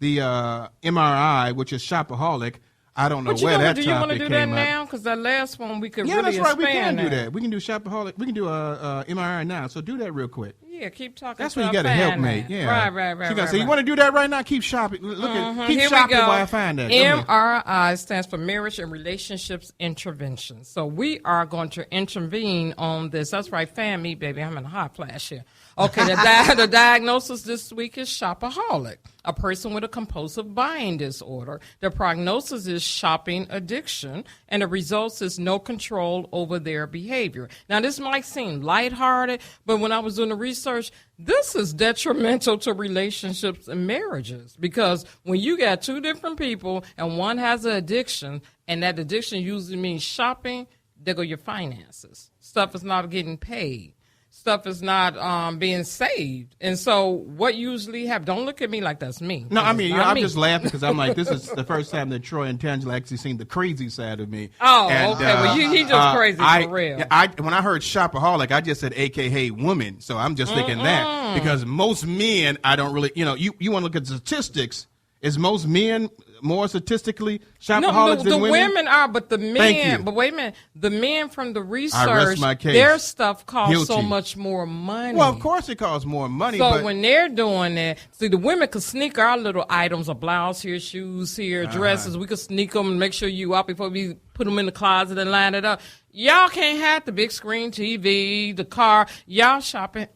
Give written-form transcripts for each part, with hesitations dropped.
MRI, which is Shopaholic. I don't know where that topic came up. Do you want to do that now? Because that last one we could really expand. Yeah, that's right. We can do that. We can do Shopaholic. We can do MRI now. So do that real quick. Yeah, keep talking. That's when you got a helpmate. Yeah, Right. So you want to do that right now? Keep shopping. Keep shopping while I find that. MRI stands for Marriage and Relationships Intervention. So we are going to intervene on this. That's right, fan me, baby. I'm in a hot flash here. Okay, the diagnosis this week is shopaholic, a person with a compulsive buying disorder. The prognosis is shopping addiction, and the results is no control over their behavior. Now, this might seem lighthearted, but when I was doing the research, this is detrimental to relationships and marriages, because when you got two different people and one has an addiction, and that addiction usually means shopping, there go your finances. Stuff is not getting paid. Stuff is not being saved. And so what usually happens, don't look at me like that's me. No, I mean, I'm just laughing because I'm like, this is the first time that Troy and Tangela actually seen the crazy side of me. Oh, and, okay. Well, he just crazy for real. When I heard shopaholic, I just said AKA woman. So I'm just thinking that because most men, I don't really, you want to look at statistics. Is most men more statistically shopaholics than women? The women are, but the men. But wait a minute, the men from the research, their stuff costs so much more money. Well, of course it costs more money. So when they're doing that, see, the women could sneak our little items, a blouse here, shoes here, dresses. We could sneak them and make sure you out before we put them in the closet and line it up. Y'all can't have the big screen TV, the car. Your shopaholic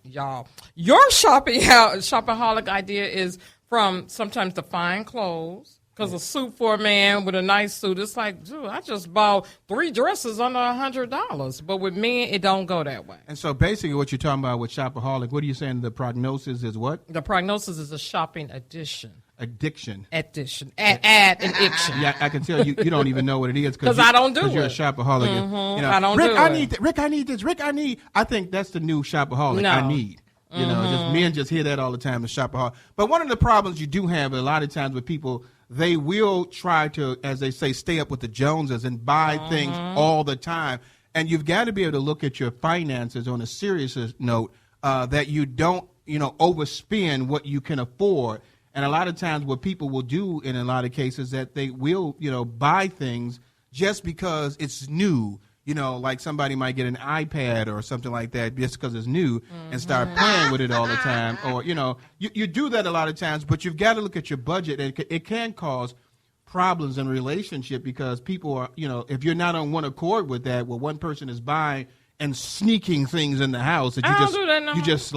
idea is from sometimes the fine clothes, because a suit for a man with a nice suit, it's like, dude, I just bought 3 dresses under $100. But with men, it don't go that way. And so basically what you're talking about with shopaholic, what are you saying the prognosis is what? The prognosis is a shopping addiction. Addiction. Addiction. Addiction. Yeah, I can tell you don't even know what it is. Because I don't do it. Because you're a shopaholic. I don't do it. Rick, I need this. Rick, I need. I think that's the new shopaholic. No. I need. Just men just hear that all the time, the shopaholic. But one of the problems you do have a lot of times with people, they will try to, as they say, stay up with the Joneses and buy things all the time. And you've got to be able to look at your finances on a serious note, that you don't, overspend what you can afford. And a lot of times what people will do in a lot of cases that they will, buy things just because it's new. Like somebody might get an iPad or something like that just because it's new and start playing with it all the time. Or, you do that a lot of times, but you've got to look at your budget. And it can cause problems in a relationship because people are, if you're not on one accord with that, well, one person is buying and sneaking things in the house that you just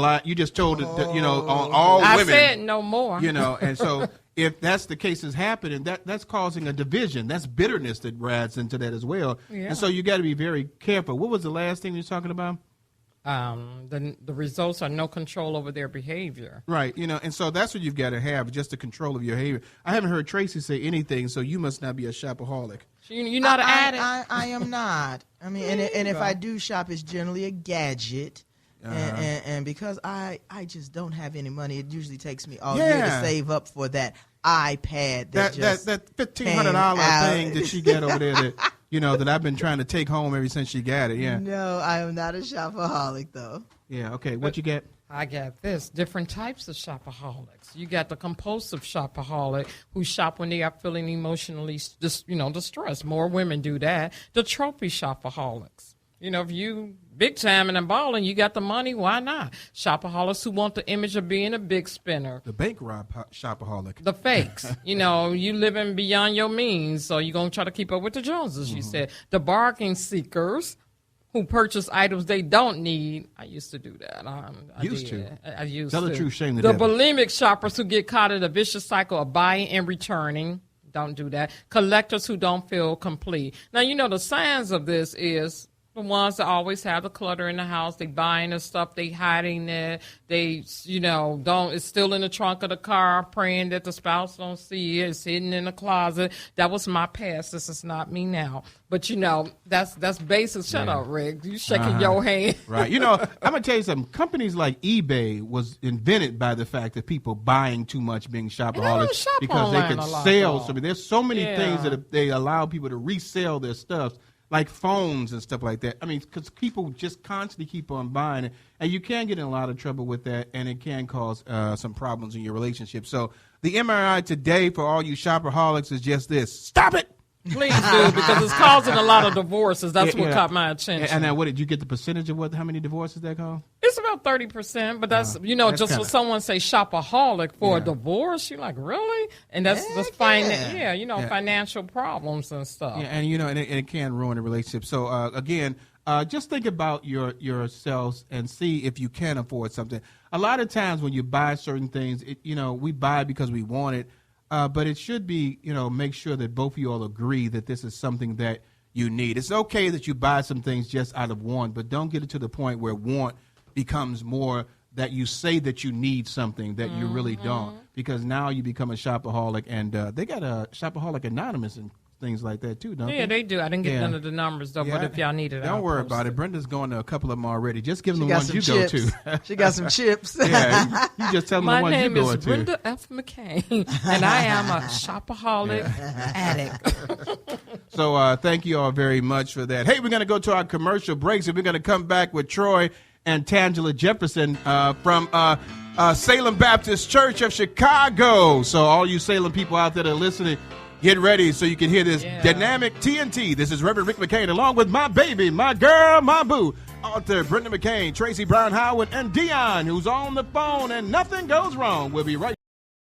told it, on all women. I said no more. And so if that's the case is happening, that's causing a division. That's bitterness that rides into that as well. Yeah. And so you got to be very careful. What was the last thing you were talking about? The results are no control over their behavior. Right. And so that's what you've got to have, just the control of your behavior. I haven't heard Tracy say anything, so you must not be a shopaholic. You're not an addict? I am not. I mean, and if I do shop, it's generally a gadget. And because I just don't have any money, it usually takes me all year to save up for that iPad. That $1,500 thing that she got over there that that I've been trying to take home ever since she got it. Yeah. No, I am not a shopaholic though. Yeah. Okay. What you get? I got this. Different types of shopaholics. You got the compulsive shopaholic who shop when they are feeling emotionally distressed. More women do that. The trophy shopaholics. If you big time and balling, you got the money, why not? Shopaholics who want the image of being a big spender. The bank rob shopaholic. The fakes. You living beyond your means, so you're going to try to keep up with the Joneses, you said. The bargain seekers who purchase items they don't need. I used to do that. I used to. Tell the truth, shame the devil. devil. Bulimic shoppers who get caught in a vicious cycle of buying and returning. Don't do that. Collectors who don't feel complete. Now, the signs of this is the ones that always have the clutter in the house. They buying the stuff, they hiding it. They, it's still in the trunk of the car, praying that the spouse don't see it. It's hidden in the closet. That was my past. This is not me now. But that's basic. Shut up, Rick. You shaking your hand. Right. I'm gonna tell you something. Companies like eBay was invented by the fact that people buying too much, being shopaholics, because they could sell. So there's so many things that they allow people to resell their stuff. Like phones and stuff like that. I mean, because people just constantly keep on buying it, and you can get in a lot of trouble with that, and it can cause some problems in your relationship. So The MRI today for all you shopaholics is just this. Stop it. Please do, because it's causing a lot of divorces. That's what caught my attention. And then what did you get the percentage of how many divorces that caused? It's about 30%, but that's just when someone say shopaholic for a divorce, you're like, really? And that's just financial problems and stuff. Yeah, and it can ruin a relationship. So again, just think about yourselves and see if you can afford something. A lot of times when you buy certain things, we buy because we want it. But it should be, make sure that both of you all agree that this is something that you need. It's okay that you buy some things just out of want, but don't get it to the point where want becomes more that you say that you need something that you really don't, because now you become a shopaholic, and they got a Shopaholic Anonymous and things like that too, don't they? Yeah, they do. I didn't get none of the numbers though, but if y'all need it, don't worry about it. Brenda's going to a couple of them already. Just give them the ones you chips. Go to. She got some chips. Yeah, you just tell them the ones you go to. My name is Brenda F. McCain, and I am a shopaholic addict. So thank you all very much for that. Hey, we're going to go to our commercial breaks, and we're going to come back with Troy and Tangela Jefferson from Salem Baptist Church of Chicago. So all you Salem people out there that are listening, get ready so you can hear this dynamic TNT. This is Reverend Rick McCain along with my baby, my girl, my boo, author Brenda McCain, Tracy Brown Howard, and Dion, who's on the phone, and nothing goes wrong. We'll be right back.